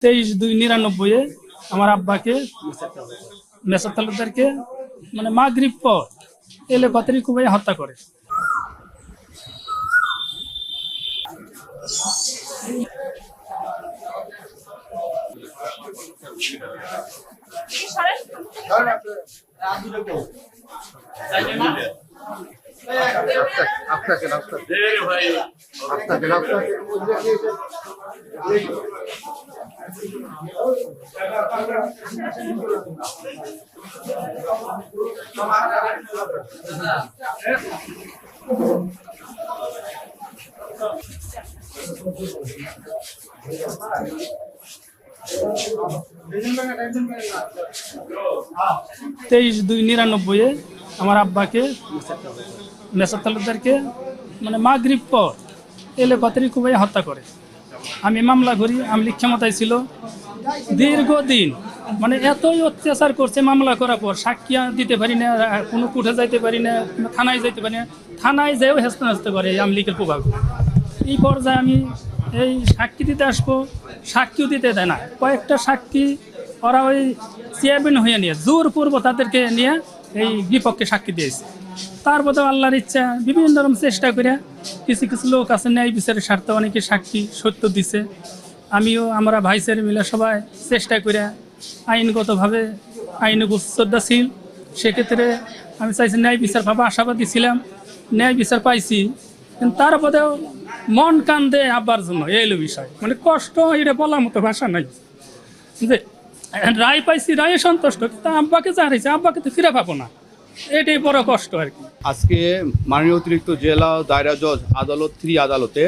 23/2/99 আমার আব্বাকে মেসার তালুকদারকে মানে মাগরিব পর এলে পাতারি কুবাই হত্যা করে। তেইশ 2/99 আমার আব্বাকে মেসার তালুকদারকে মানে মাগরিব পর এলে পাতারি কুবাই হত্যা করে। আমি মামলা করি, আমলি ক্ষমতায় ছিল দীর্ঘদিন, মানে এতই অত্যাচার করছে। মামলা করার পর সাক্ষী দিতে পারি না, কোনো কোর্টে যাইতে পারি না, থানায় যাইতে পারি না, থানায় যেও হেস্তে হেস্তে করে এই আমলিকের প্রভাব। এই পর্যায়ে আমি এই সাক্ষী দিতে আসবো, সাক্ষীও দিতে দেয় না। কয়েকটা সাক্ষী ওরা ওই চেয়ারম্যান হয়ে নিয়ে জোরপূর্ব তাদেরকে নিয়ে এই বিপক্ষে সাক্ষী দিয়েছে। তারপরে আল্লাহর ইচ্ছা বিভিন্ন রকম চেষ্টা করে কিছু কিছু লোক আছে ন্যায় বিচারের স্বার্থে অনেকে সাক্ষী সত্য দিছে। আমিও আমরা ভাইসের মিলে সবাই চেষ্টা করে আইনগতভাবে উচ্চতাশীল, সেক্ষেত্রে আমি চাইছি ন্যায় বিচার পাবো, আশাবাদী ছিলাম, ন্যায় বিচার পাইছি। কিন্তু তারপরেও মন কান্দে আব্বার জন্য এইলো বিষয়, মানে কষ্ট এটা বলার মতো ভাষা নাই। যে রায় পাইছি, রায়ে সন্তুষ্ট, কিন্তু আব্বাকে যা হয়েছে আব্বাকে তো ফিরে পাবো না, এটাই বড় কষ্ট আর কি। আজকে মাননীয় অতিরিক্ত জেলা দায়রা জজ আদালত 3 আদালতে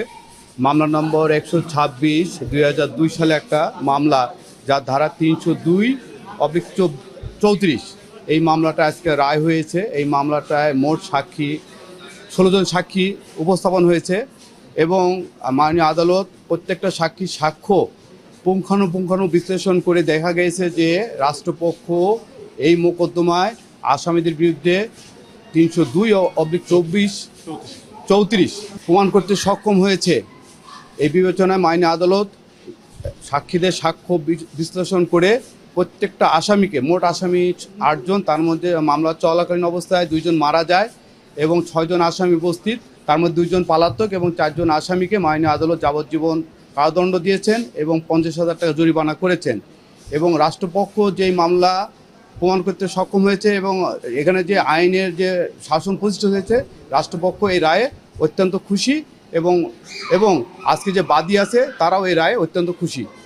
মামলা নম্বর 126/2002 সালে একটা মামলা, যার ধারা 302/34, এই মামলাটা আজকে রায় হয়েছে। এই মামলাটায় মোট সাক্ষী 16 জন সাক্ষী উপস্থাপন হয়েছে এবং মাননীয় আদালত প্রত্যেকটা সাক্ষী সাক্ষ্য পুঙ্খানুপুঙ্খানু বিশ্লেষণ করে দেখা গেছে যে রাষ্ট্রপক্ষ এই মোকদ্দমায় আসামিদের বিরুদ্ধে 302/34 প্রমাণ করতে সক্ষম হয়েছে। এই বিবেচনায় মাননীয় আদালত সাক্ষীদের সাক্ষ্য বিশ্লেষণ করে প্রত্যেকটা আসামিকে, মোট আসামি 8 জন, তার মধ্যে মামলা চলাকালীন অবস্থায় 2 জন মারা যায় এবং 6 জন আসামি উপস্থিত, তার মধ্যে 2 জন পলাতক এবং 4 জন আসামিকে মাননীয় আদালত যাবজ্জীবন কারাদণ্ড দিয়েছেন এবং 50,000 টাকা জরিমানা করেছেন। এবং রাষ্ট্রপক্ষ যেই মামলা প্রমাণ করতে সক্ষম হয়েছে এবং এখানে যে আইনের যে শাসন প্রতিষ্ঠিত হয়েছে, রাষ্ট্রপক্ষ এই রায়ে অত্যন্ত খুশি এবং আজকে যে বাদী আছে তারাও এই রায়ে অত্যন্ত খুশি।